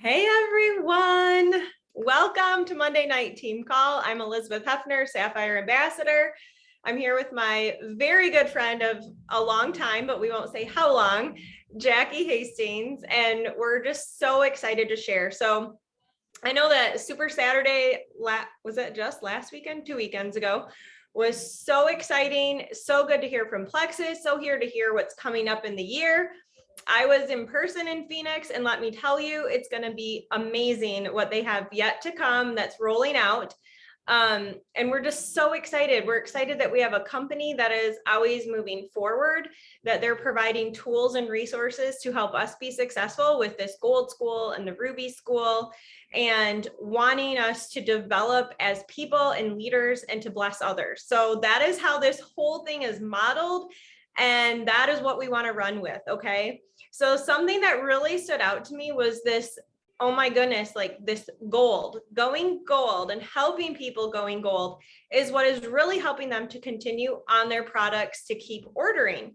Hey everyone, welcome to Monday Night Team Call. I'm Eilers-Heffner, Sapphire Ambassador. I'm here with my very good friend of a long time, but we won't say how long, Jackie Hastings, and we're just so excited to share. So I know that Super Saturday, was it just last weekend, 2 weekends ago, was so exciting, so good to hear from Plexus, so here to hear what's coming up in the year. I was in person in Phoenix, and let me tell you, it's going to be amazing what they have yet to come that's rolling out. And we're just so excited. We're excited that we have a company that is always moving forward, that they're providing tools and resources to help us be successful with this Gold School and the Ruby School, and wanting us to develop as people and leaders and to bless others. So that is how this whole thing is modeled. And that is what we want to run with. Okay. So something that really stood out to me was this, oh my goodness, like this going gold and helping people going gold is what is really helping them to continue on their products, to keep ordering.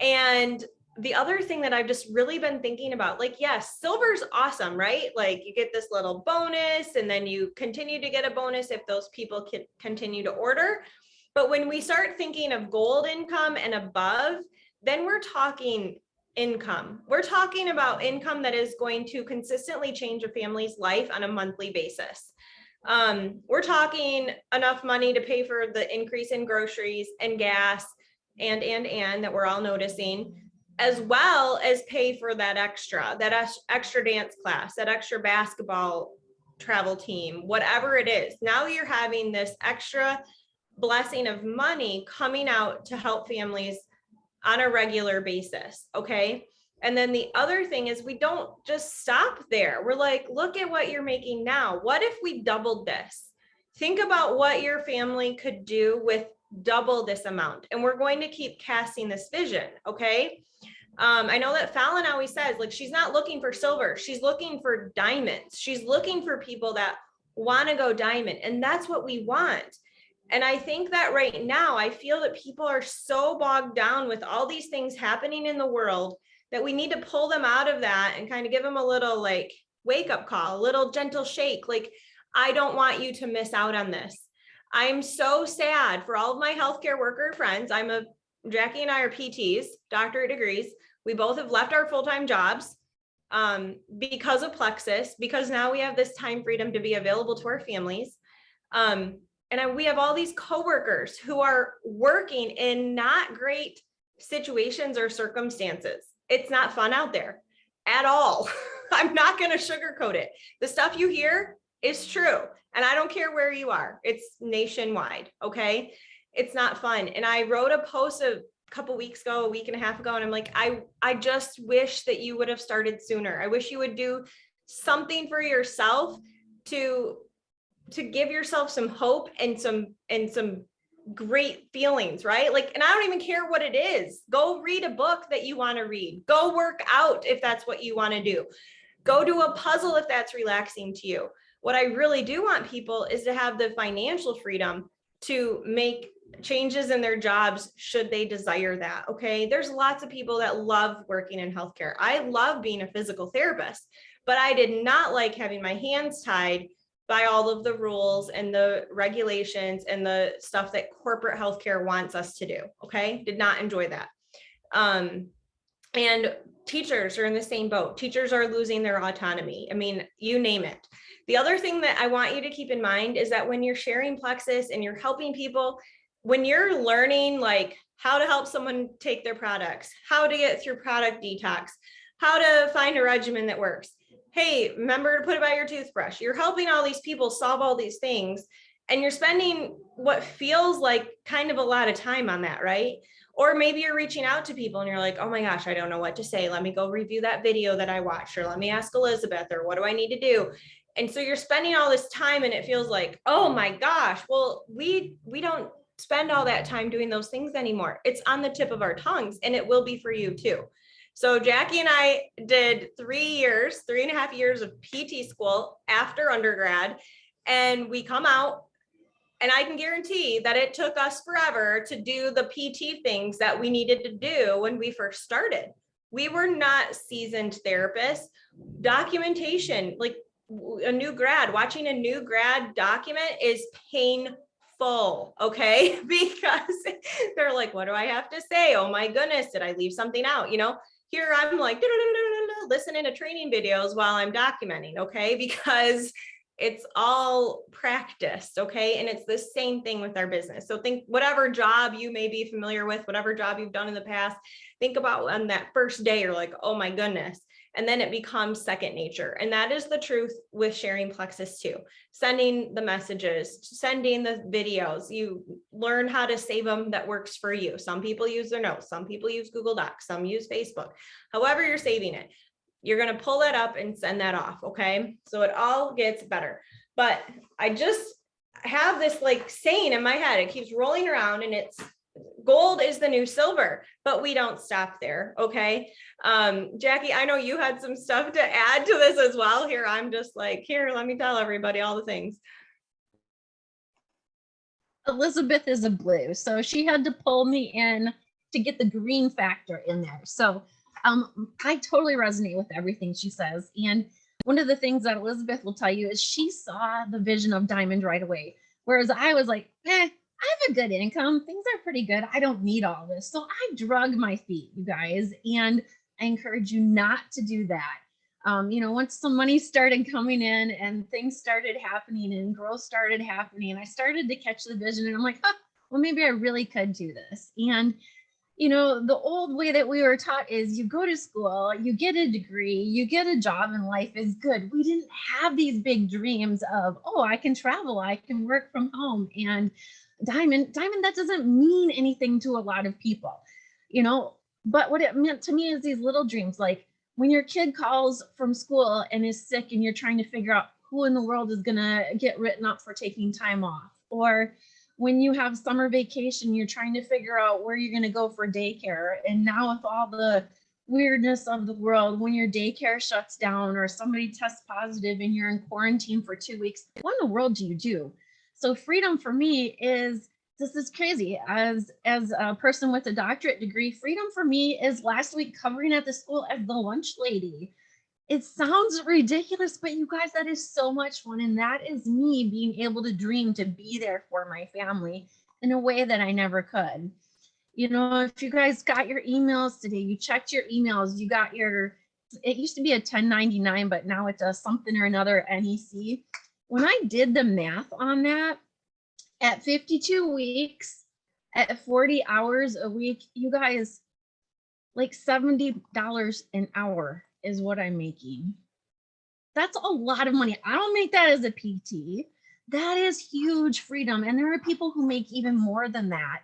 And the other thing that I've just really been thinking about, like, yes, silver's awesome, right? Like you get this little bonus and then you continue to get a bonus if those people can continue to order. But when we start thinking of gold income and above, then we're talking income. We're talking about income that is going to consistently change a family's life on a monthly basis. We're talking enough money to pay for the increase in groceries and gas and that we're all noticing, as well as pay for that extra dance class, that extra basketball travel team, whatever it is. Now you're having this extra blessing of money coming out to help families on a regular basis. Okay. And then the other thing is we don't just stop there. We're like, look at what you're making now. What if we doubled this? Think about what your family could do with double this amount. And we're going to keep casting this vision. Okay. I know that Fallon always says, like, she's not looking for silver. She's looking for diamonds. She's looking for people that want to go diamond. And that's what we want. And I think that right now, I feel that people are so bogged down with all these things happening in the world that we need to pull them out of that and kind of give them a little like wake up call, a little gentle shake. Like, I don't want you to miss out on this. I'm so sad for all of my healthcare worker friends. Jackie and I are PTs, doctorate degrees. We both have left our full-time jobs because of Plexus, because now we have this time freedom to be available to our families. And we have all these coworkers who are working in not great situations or circumstances. It's not fun out there at all. I'm not going to sugarcoat it. The stuff you hear is true. And I don't care where you are. It's nationwide. Okay. It's not fun. And I wrote a post a couple weeks ago, a week and a half ago, and I'm like, I just wish that you would have started sooner. I wish you would do something for yourself to give yourself some hope and some great feelings, right? Like, and I don't even care what it is. Go read a book that you want to read. Go work out if that's what you want to do. Go do a puzzle if that's relaxing to you. What I really do want people is to have the financial freedom to make changes in their jobs should they desire that. Okay. There's lots of people that love working in healthcare. I love being a physical therapist, but I did not like having my hands tied by all of the rules and the regulations and the stuff that corporate healthcare wants us to do. Okay. Did not enjoy that. And teachers are in the same boat. Teachers are losing their autonomy. I mean, you name it. The other thing that I want you to keep in mind is that when you're sharing Plexus and you're helping people, when you're learning like how to help someone take their products, how to get through product detox, how to find a regimen that works. Hey, remember to put it by your toothbrush. You're helping all these people solve all these things, and you're spending what feels like kind of a lot of time on that, right? Or maybe you're reaching out to people and you're like, oh my gosh, I don't know what to say. Let me go review that video that I watched, or let me ask Elizabeth, or what do I need to do? And so you're spending all this time and it feels like, oh my gosh, well, we don't spend all that time doing those things anymore. It's on the tip of our tongues, and it will be for you too. So Jackie and I did 3.5 years of PT school after undergrad, and we come out, and I can guarantee that it took us forever to do the PT things that we needed to do when we first started. We were not seasoned therapists. Documentation, like a new grad, watching a new grad document is painful, okay? Because they're like, what do I have to say? Oh my goodness, did I leave something out? You know, here I'm like listening to training videos while I'm documenting, okay? Because it's all practiced, okay? And it's the same thing with our business. So think whatever job you may be familiar with, whatever job you've done in the past, think about on that first day, you're like, oh my goodness. And then it becomes second nature. And that is the truth with sharing Plexus too. Sending the messages, sending the videos, you learn how to save them that works for you. Some people use their notes, some people use Google Docs, some use Facebook, however you're saving it. You're going to pull that up and send that off. Okay. So it all gets better. But I just have this like saying in my head, it keeps rolling around, and it's gold is the new silver, but we don't stop there. Okay. Jackie, I know you had some stuff to add to this as well. Here, I'm just like, here, let me tell everybody all the things. Elizabeth is a blue, so she had to pull me in to get the green factor in there. So I totally resonate with everything she says. And one of the things that Elizabeth will tell you is she saw the vision of Diamond right away. Whereas I was like, I have a good income. Things are pretty good. I don't need all this. So I drug my feet, you guys. And I encourage you not to do that. Once some money started coming in and things started happening and growth started happening, I started to catch the vision, and I'm like, well, maybe I really could do this. And the old way that we were taught is you go to school, you get a degree, you get a job, and life is good. We didn't have these big dreams of, oh, I can travel, I can work from home. And diamond, that doesn't mean anything to a lot of people, but what it meant to me is these little dreams, like when your kid calls from school and is sick and you're trying to figure out who in the world is going to get written up for taking time off, or when you have summer vacation, you're trying to figure out where you're going to go for daycare. And now with all the weirdness of the world, when your daycare shuts down or somebody tests positive and you're in quarantine for 2 weeks, what in the world do you do? So freedom for me is, this is crazy. As a person with a doctorate degree, freedom for me is last week covering at the school as the lunch lady. It sounds ridiculous, but you guys, that is so much fun. And that is me being able to dream to be there for my family in a way that I never could. If you guys got your emails today, you checked your emails, you got it used to be a 1099, but now it's a something or another NEC. When I did the math on that, at 52 weeks, at 40 hours a week, you guys, like $70 an hour is what I'm making. That's a lot of money. I don't make that as a PT. That is huge freedom. And there are people who make even more than that.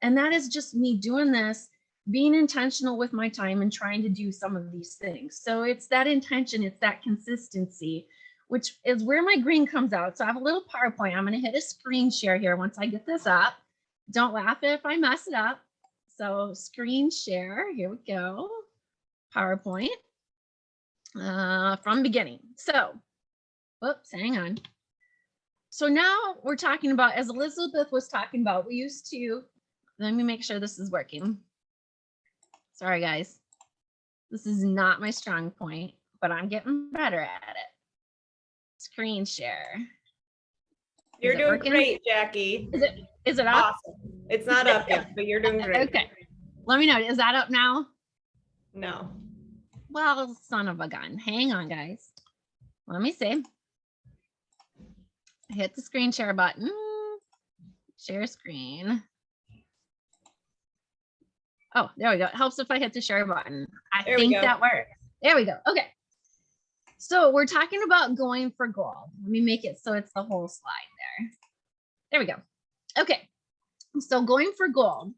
And that is just me doing this, being intentional with my time and trying to do some of these things. So it's that intention, it's that consistency, which is where my green comes out. So I have a little PowerPoint. I'm going to hit a screen share here once I get this up. Don't laugh if I mess it up. So screen share, here we go. PowerPoint. From beginning. So, whoops, hang on. So now we're talking about, as Elizabeth was talking about, we used to, let me make sure this is working. Sorry, guys. This is not my strong point, but I'm getting better at it. Screen share. You're doing working? Great, Jackie. Is it up? Awesome. It's not up yet, but you're doing great. Okay. Let me know. Is that up now? No. Well, son of a gun. Hang on, guys. Let me see. Hit the screen share button. Share screen. Oh, there we go. It helps if I hit the share button. I think that works. There we go. Okay. So we're talking about going for gold. Let me make it so it's the whole slide there. There we go. Okay. So going for gold.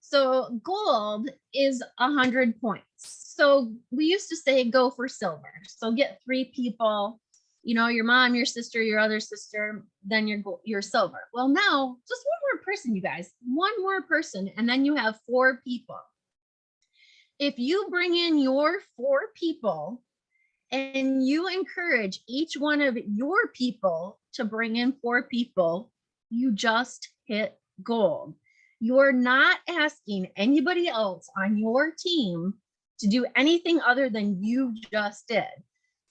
So gold is 100 points. So we used to say go for silver. So get 3 people, your mom, your sister, your other sister, then your silver. Well, now just one more person, you guys, one more person, and then you have 4 people. If you bring in your 4 people and you encourage each one of your people to bring in 4 people, you just hit gold. You're not asking anybody else on your team to do anything other than you just did.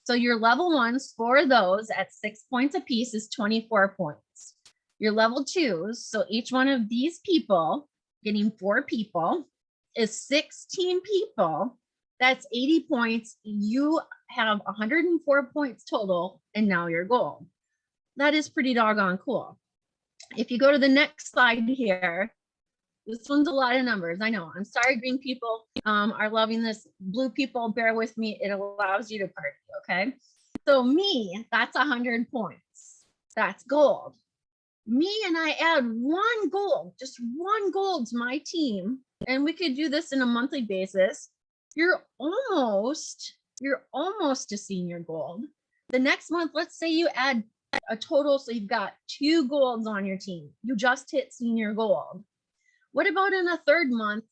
So your level ones for those at 6 points apiece is 24 points. Your level twos, so each one of these people getting 4 people is 16 people. That's 80 points. You have 104 points total, and now you're gold. That is pretty doggone cool. If you go to the next slide here, this one's a lot of numbers. I know. I'm sorry, green people are loving this. Blue people, bear with me. It allows you to party, okay? So me, that's 100 points. That's gold. Me and I add 1 gold, just 1 gold to my team, and we could do this in a monthly basis. You're almost a senior gold. The next month, let's say you add a total, so you've got 2 golds on your team. You just hit senior gold. What about in a third month,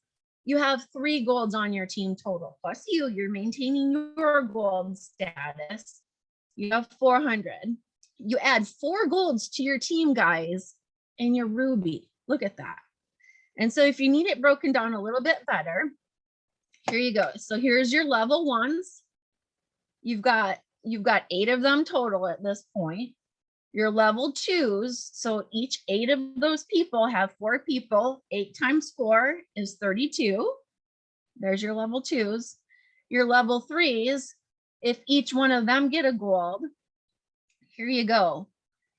you have 3 golds on your team total, plus you're maintaining your gold status. You have 400. You add 4 golds to your team, guys, and you're ruby. Look at that. And so if you need it broken down a little bit better, here you go. So here's your level ones. You've got 8 of them total at this point. Your level twos, so each 8 of those people have 4 people. 8 times 4 is 32. There's your level twos. Your level threes, if each one of them get a gold, here you go.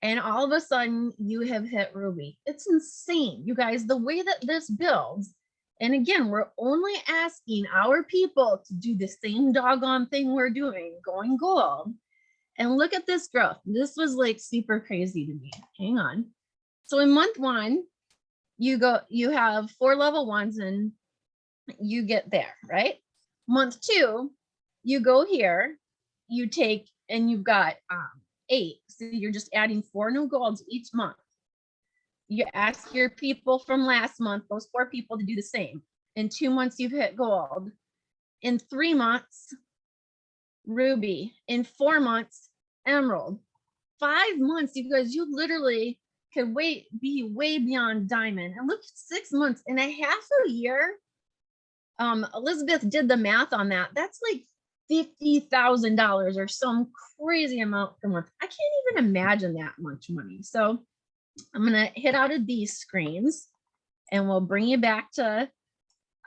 And all of a sudden you have hit ruby. It's insane, you guys, the way that this builds. And again, we're only asking our people to do the same doggone thing we're doing, going gold. And look at this growth. This was like super crazy to me. Hang on. So in month 1, you have 4 level ones and you get there, right? Month 2, you go here, you take, and you've got 8. So you're just adding 4 new golds each month. You ask your people from last month, those 4 people, to do the same. In 2 months, you've hit gold. In 3 months, ruby. In 4 months, emerald. 5 months, you guys, you literally could be way beyond diamond. And look, 6 months and a half a year. Elizabeth did the math on that. That's like $50,000 or some crazy amount per month. I can't even imagine that much money. So I'm gonna hit out of these screens and we'll bring you back to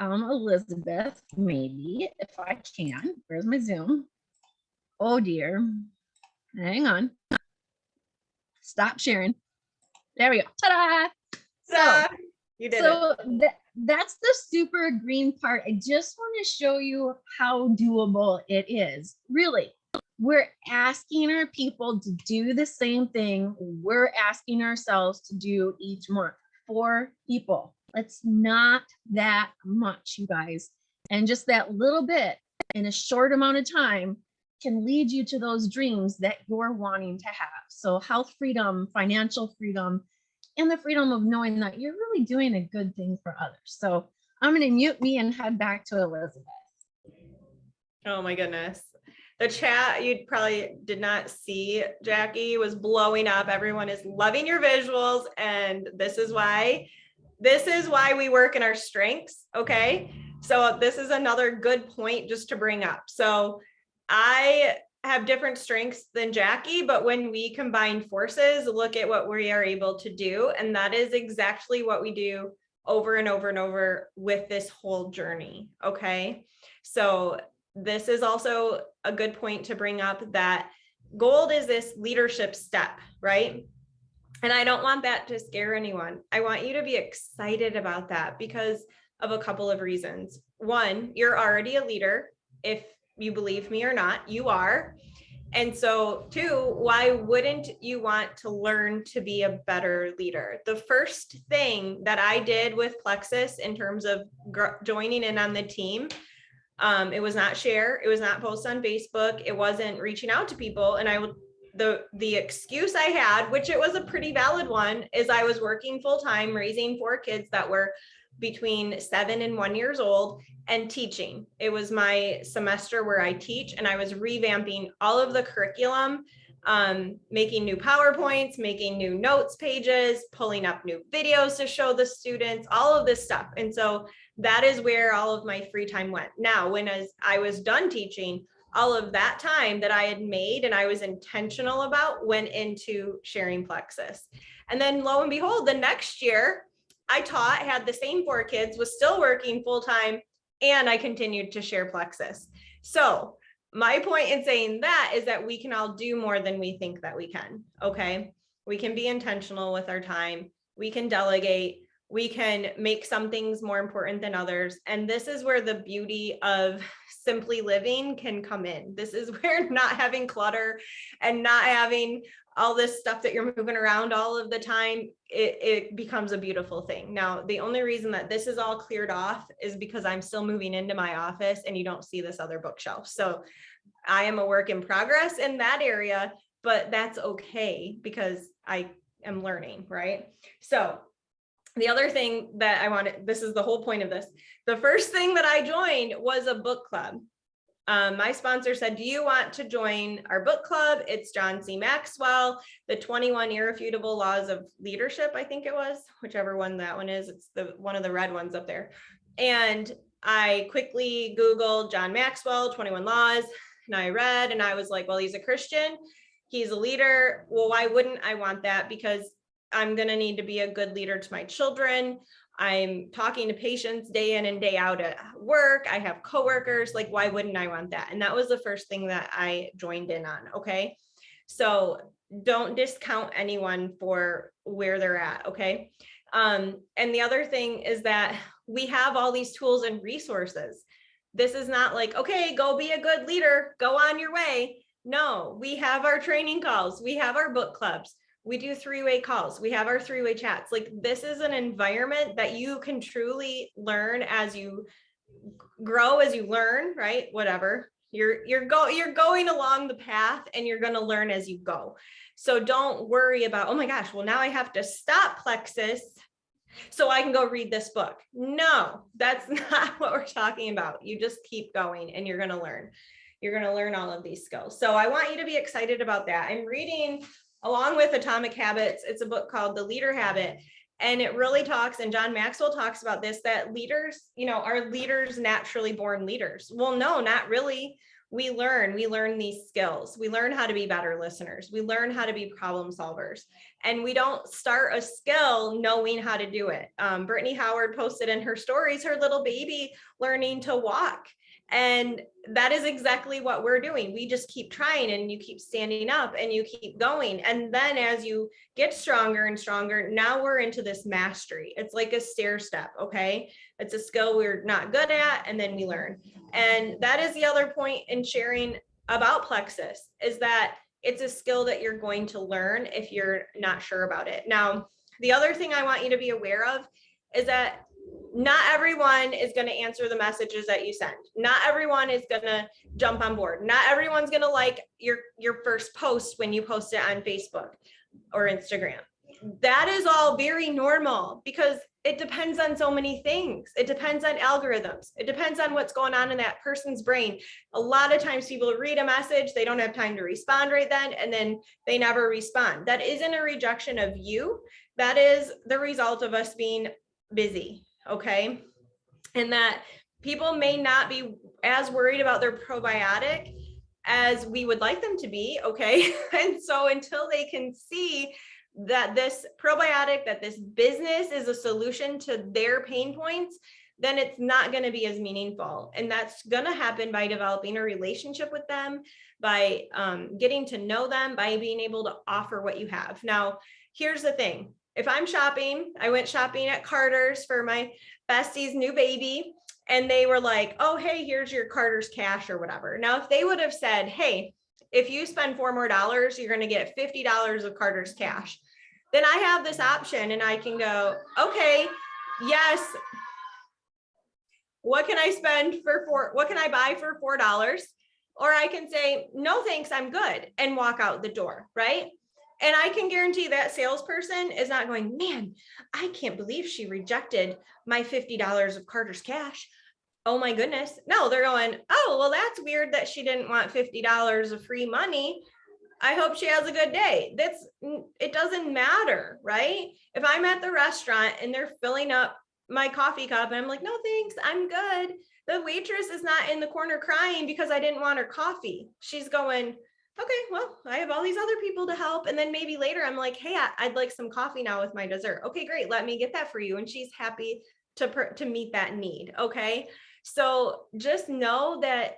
Elizabeth, maybe, if I can. Where's my Zoom? Oh dear. Hang on. Stop sharing. There we go. Ta-da! So you did it. That's the super green part. I just want to show you how doable it is. Really, we're asking our people to do the same thing we're asking ourselves to do each month. 4 people. It's not that much, you guys. And just that little bit in a short amount of time can lead you to those dreams that you're wanting to have. So health freedom, financial freedom, and the freedom of knowing that you're really doing a good thing for others. So I'm going to mute me and head back to Elizabeth. Oh my goodness. The chat, you probably did not see, Jackie, was blowing up. Everyone is loving your visuals. And this is why we work in our strengths. Okay. So this is another good point just to bring up. So I have different strengths than Jackie, but when we combine forces, look at what we are able to do. And that is exactly what we do over and over and over with this whole journey. Okay. So this is also a good point to bring up, that gold is this leadership step, right? And I don't want that to scare anyone. I want you to be excited about that because of a couple of reasons. One, you're already a leader. If you believe me or not, you are. And so 2, why wouldn't you want to learn to be a better leader? The first thing that I did with Plexus in terms of joining in on the team, it was not share, it was not post on Facebook, it wasn't reaching out to people. And the excuse I had, which it was a pretty valid one, is I was working full time, raising 4 kids that were between 7 and 1 years old, and teaching. It was my semester where I teach, and I was revamping all of the curriculum, making new PowerPoints, making new notes pages, pulling up new videos to show the students, all of this stuff. And so That is where all of my free time went. Now, as I was done teaching, all of that time that I had made and I was intentional about went into sharing Plexus. And then lo and behold, the next year I taught, had the same 4 kids, was still working full time, and I continued to share Plexus. So my point in saying that is that we can all do more than we think that we can. Okay. We can be intentional with our time. We can delegate. We can make some things more important than others. And this is where the beauty of simply living can come in. This is where not having clutter and not having all this stuff that you're moving around all of the time, it becomes a beautiful thing. Now, the only reason that this is all cleared off is because I'm still moving into my office and you don't see this other bookshelf. So I am a work in progress in that area, but that's okay because I am learning, right? So the other thing that I wanted, this is the whole point of this. The first thing that I joined was a book club. My sponsor said, do you want to join our book club? It's John C. Maxwell, the 21 Irrefutable Laws of Leadership, I think it was, whichever one that one is. It's one of the red ones up there. And I quickly Googled John Maxwell, 21 Laws, and I read, and I was like, well, he's a Christian. He's a leader. Well, why wouldn't I want that? Because I'm going to need to be a good leader to my children. I'm talking to patients day in and day out at work. I have coworkers. Like, why wouldn't I want that? And that was the first thing that I joined in on. Okay. So don't discount anyone for where they're at. Okay. And the other thing is that we have all these tools and resources. This is not like, okay, go be a good leader, go on your way. No, we have our training calls. We have our book clubs. We do 3-way calls. We have our 3-way chats. Like, this is an environment that you can truly learn as you grow, as you learn, right? Whatever. You're going along the path and you're going to learn as you go. So don't worry about, oh my gosh, well, now I have to stop Plexus so I can go read this book. No, that's not what we're talking about. You just keep going and you're going to learn. You're going to learn all of these skills. So I want you to be excited about that. I'm reading along with Atomic Habits. It's a book called The Leader Habit. And it really talks, and John Maxwell talks about this, that leaders, are leaders naturally born leaders? Well, no, not really. We learn these skills. We learn how to be better listeners. We learn how to be problem solvers. And we don't start a skill knowing how to do it. Brittany Howard posted in her stories, her little baby learning to walk. And that is exactly what we're doing. We just keep trying and you keep standing up and you keep going. And then as you get stronger and stronger, now we're into this mastery. It's like a stair step. Okay. It's a skill we're not good at. And then we learn. And that is the other point in sharing about Plexus, is that it's a skill that you're going to learn if you're not sure about it. Now, the other thing I want you to be aware of is that not everyone is going to answer the messages that you send. Not everyone is going to jump on board. Not everyone's going to like your first post when you post it on Facebook or Instagram. That is all very normal because it depends on so many things. It depends on algorithms. It depends on what's going on in that person's brain. A lot of times people read a message, they don't have time to respond right then, and then they never respond. That isn't a rejection of you. That is the result of us being busy. Okay. And that people may not be as worried about their probiotic as we would like them to be. Okay. And so until they can see that this probiotic, that this business is a solution to their pain points, then it's not going to be as meaningful. And that's going to happen by developing a relationship with them, by getting to know them, by being able to offer what you have. Now, here's the thing. If I'm shopping, I went shopping at Carter's for my bestie's new baby, and they were like, oh, hey, here's your Carter's cash or whatever. Now, if they would have said, hey, if you spend $4 more, you're going to get $50 of Carter's cash, then I have this option and I can go, okay, yes. What can I spend for what can I buy for $4? Or I can say, no, thanks, I'm good, and walk out the door, right? And I can guarantee that salesperson is not going, man, I can't believe she rejected my $50 of Carter's cash. Oh my goodness. No, they're going, oh, well, that's weird that she didn't want $50 of free money. I hope she has a good day. It doesn't matter, right? If I'm at the restaurant and they're filling up my coffee cup and I'm like, no, thanks, I'm good. The waitress is not in the corner crying because I didn't want her coffee. She's going, okay, well, I have all these other people to help. And then maybe later I'm like, hey, I'd like some coffee now with my dessert. Okay, great. Let me get that for you. And she's happy to meet that need. Okay. So just know that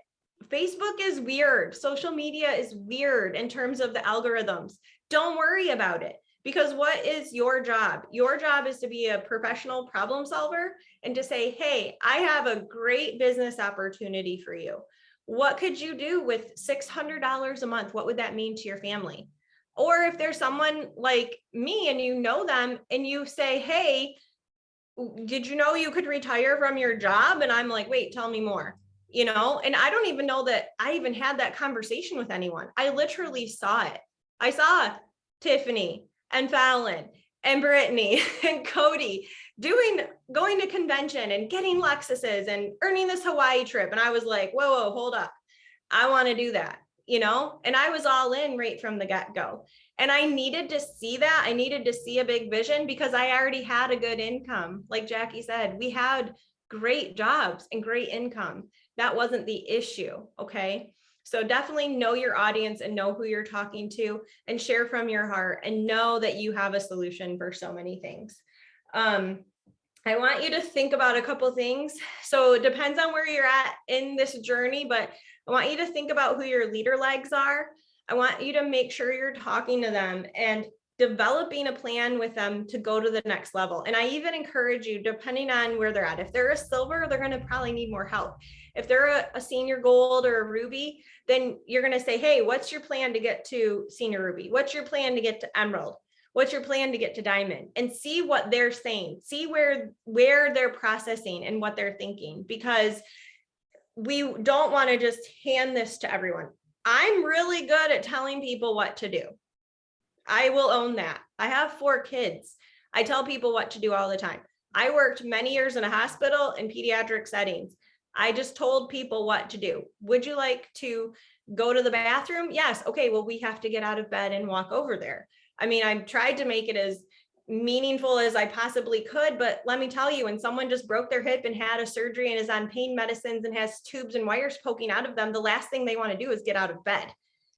Facebook is weird. Social media is weird in terms of the algorithms. Don't worry about it, because what is your job? Your job is to be a professional problem solver and to say, hey, I have a great business opportunity for you. What could you do with $600 a month? What would that mean to your family? Or if there's someone like me and you know them and you say, hey, did you know you could retire from your job? And I'm like, wait, tell me more. And I don't even know that I even had that conversation with anyone. I literally saw it. I saw Tiffany and Fallon and Brittany and Cody going to convention and getting Lexuses and earning this Hawaii trip. And I was like, whoa, hold up. I want to do that, and I was all in right from the get-go. And I needed to see that. I needed to see a big vision because I already had a good income. Like Jackie said, we had great jobs and great income. That wasn't the issue. Okay. So definitely know your audience and know who you're talking to and share from your heart and know that you have a solution for so many things. I want you to think about a couple things. So it depends on where you're at in this journey, but I want you to think about who your leader legs are. I want you to make sure you're talking to them and developing a plan with them to go to the next level. And I even encourage you, depending on where they're at, if they're a silver, they're going to probably need more help. If they're a senior gold or a ruby, then you're going to say, hey, what's your plan to get to senior ruby? What's your plan to get to emerald? What's your plan to get to diamond? And see what they're saying, see where they're processing and what they're thinking, because we don't want to just hand this to everyone. I'm really good at telling people what to do. I will own that. I have 4 kids. I tell people what to do all the time. I worked many years in a hospital in pediatric settings. I just told people what to do. Would you like to go to the bathroom? Yes. Okay, well, we have to get out of bed and walk over there. I mean, I've tried to make it as meaningful as I possibly could, but let me tell you, when someone just broke their hip and had a surgery and is on pain medicines and has tubes and wires poking out of them, the last thing they want to do is get out of bed.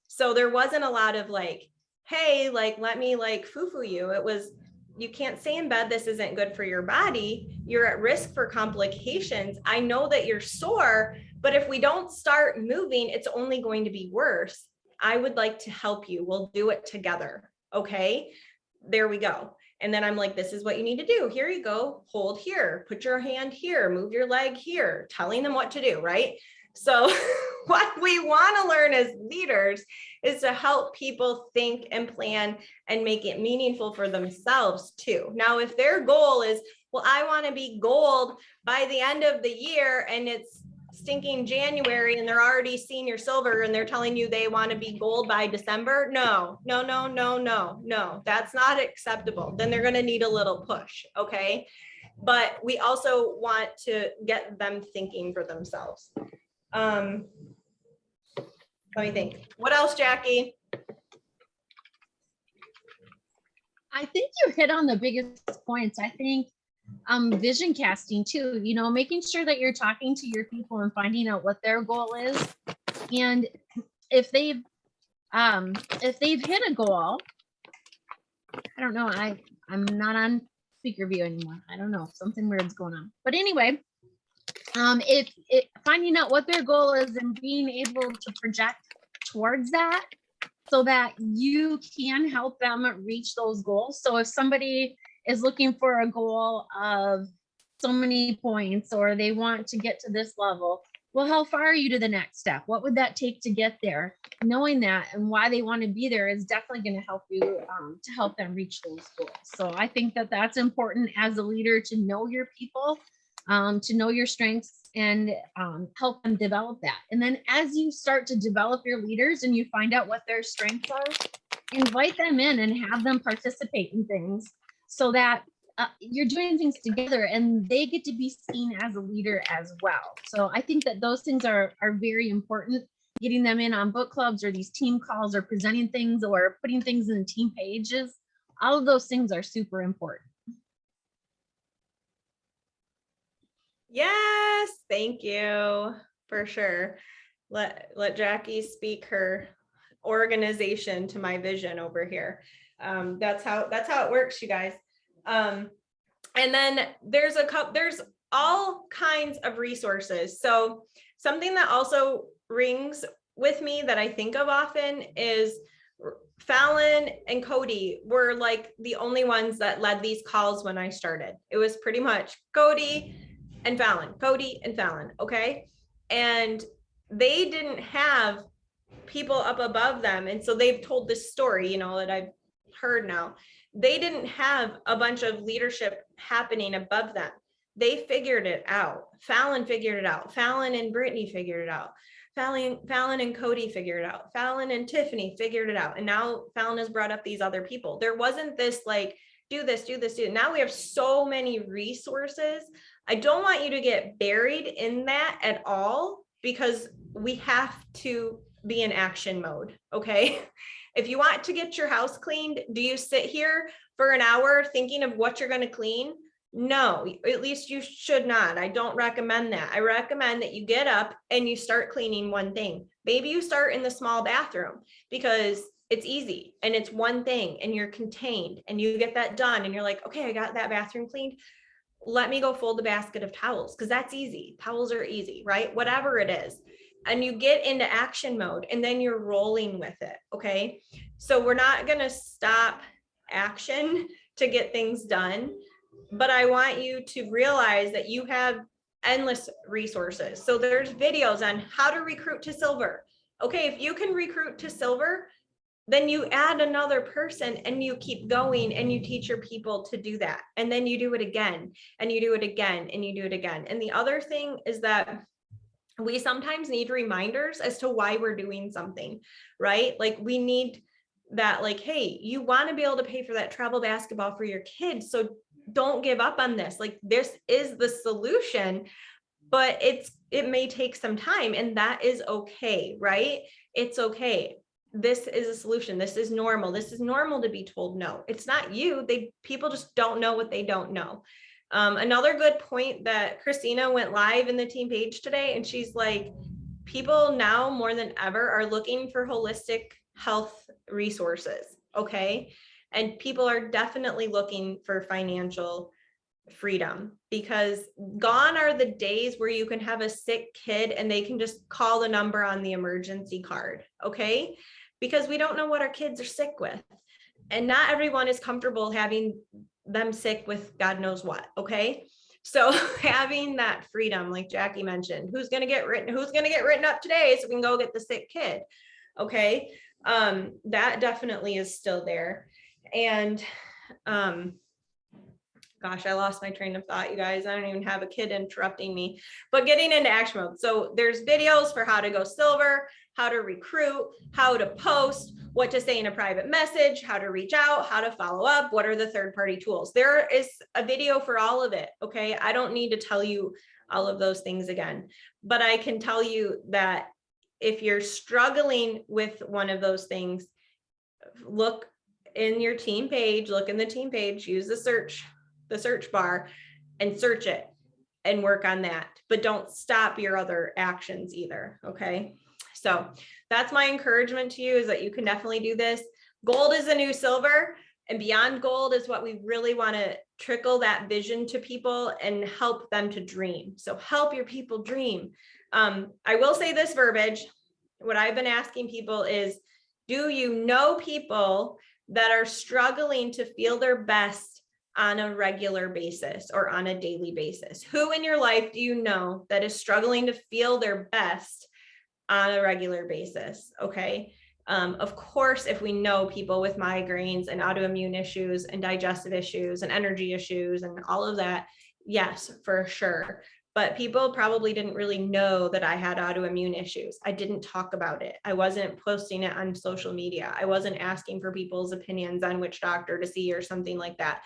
So there wasn't a lot of like, hey, like, let me like foo-foo you. It was, you can't stay in bed. This isn't good for your body. You're at risk for complications. I know that you're sore, but if we don't start moving, it's only going to be worse. I would like to help you. We'll do it together. Okay, there we go. And then I'm like, this is what you need to do. Here you go. Hold here, put your hand here, move your leg here, telling them what to do, right? So what we want to learn as leaders is to help people think and plan and make it meaningful for themselves too. Now, if their goal is, well, I want to be gold by the end of the year and it's stinking January and they're already senior silver and they're telling you they want to be gold by December. No, that's not acceptable. Then they're going to need a little push. Okay. But we also want to get them thinking for themselves. Let me think. What else, Jackie? I think you hit on the biggest points. I think vision casting too, making sure that you're talking to your people and finding out what their goal is. And if they've hit a goal, I don't know, I'm not on speaker view anymore. I don't know, something weird's going on. But anyway, finding out what their goal is and being able to project towards that so that you can help them reach those goals. So if somebody is looking for a goal of so many points, or they want to get to this level, well, how far are you to the next step? What would that take to get there? Knowing that and why they want to be there is definitely going to help you to help them reach those goals. So I think that that's important as a leader, to know your people, to know your strengths, and help them develop that. And then as you start to develop your leaders and you find out what their strengths are, invite them in and have them participate in things so that you're doing things together and they get to be seen as a leader as well. So I think that those things are very important. Getting them in on book clubs or these team calls or presenting things or putting things in team pages, all of those things are super important. Yes, thank you for sure. Let Jackie speak her organization to my vision over here. That's how it works, you guys. And then there's all kinds of resources. So something that also rings with me that I think of often is Fallon and Cody were like the only ones that led these calls when I started. It was pretty much Cody and Fallon, Cody and Fallon. Okay. And they didn't have people up above them. And so they've told this story, you know, that I've heard now. They didn't have a bunch of leadership happening above them. They figured it out. Fallon figured it out. Fallon and Brittany figured it out. Fallon and Cody figured it out. Fallon and Tiffany figured it out. And now Fallon has brought up these other people. There wasn't this like, do this, do this, do it. Now we have so many resources. I don't want you to get buried in that at all, because we have to be in action mode. Okay. If you want to get your house cleaned, do you sit here for an hour thinking of what you're going to clean? No, at least you should not. I don't recommend that. I recommend that you get up and you start cleaning one thing. Maybe you start in the small bathroom because it's easy and it's one thing and you're contained and you get that done and you're like, okay, I got that bathroom cleaned. Let me go fold a basket of towels because that's easy. Towels are easy, right? Whatever it is. And you get into action mode and then you're rolling with it. Okay. So we're not going to stop action to get things done, but I want you to realize that you have endless resources. So there's videos on how to recruit to silver. Okay. If you can recruit to silver, then you add another person and you keep going and you teach your people to do that. And then you do it again and you do it again and you do it again. And the other thing is that we sometimes need reminders as to why we're doing something, right? Like we need that, like, hey, you want to be able to pay for that travel basketball for your kids. So don't give up on this. Like this is the solution, but it may take some time and that is okay, right? It's okay. This is a solution. This is normal. This is normal to be told no. It's not you. People just don't know what they don't know. Another good point that Christina went live in the team page today, and she's like, people now more than ever are looking for holistic health resources. Okay. And people are definitely looking for financial freedom, because gone are the days where you can have a sick kid and they can just call the number on the emergency card. Okay. Because we don't know what our kids are sick with. And not everyone is comfortable having them sick with God knows what. Okay. So having that freedom, like Jackie mentioned, who's going to get written up today so we can go get the sick kid. Okay. That definitely is still there. And, gosh, I lost my train of thought, you guys. I don't even have a kid interrupting me, but getting into action mode. So there's videos for how to go silver, how to recruit, how to post, what to say in a private message, how to reach out, how to follow up, what are the third-party tools. There is a video for all of it. Okay. I don't need to tell you all of those things again, but I can tell you that if you're struggling with one of those things, look in your team page, use the search bar and search it and work on that, but don't stop your other actions either. Okay. So that's my encouragement to you, is that you can definitely do this. Gold is the new silver, and beyond gold is what we really want to trickle that vision to people and help them to dream. So help your people dream. I will say this verbiage. What I've been asking people is, do you know people that are struggling to feel their best on a regular basis or on a daily basis? Who in your life do you know that is struggling to feel their best on a regular basis? Okay. Of course, if we know people with migraines and autoimmune issues and digestive issues and energy issues and all of that, yes, for sure. But people probably didn't really know that I had autoimmune issues. I didn't talk about it. I wasn't posting it on social media. I wasn't asking for people's opinions on which doctor to see or something like that.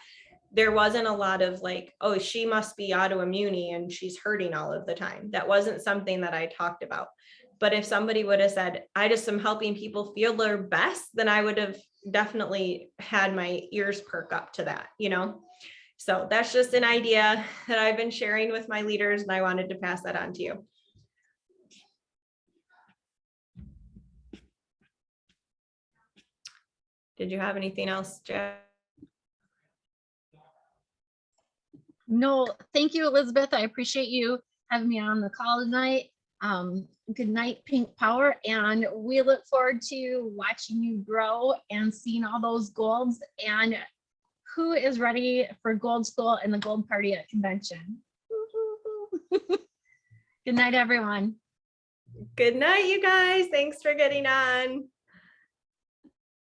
There wasn't a lot of like, oh, she must be autoimmune and she's hurting all of the time. That wasn't something that I talked about. But if somebody would have said, I just am helping people feel their best, then I would have definitely had my ears perk up to that, you know? So that's just an idea that I've been sharing with my leaders, and I wanted to pass that on to you. Did you have anything else, Jeff? No, thank you, Elizabeth. I appreciate you having me on the call tonight. Good night, Pink Power. And we look forward to watching you grow and seeing all those golds, and who is ready for Gold School and the Gold Party at convention. Good night, everyone. Good night, you guys. Thanks for getting on.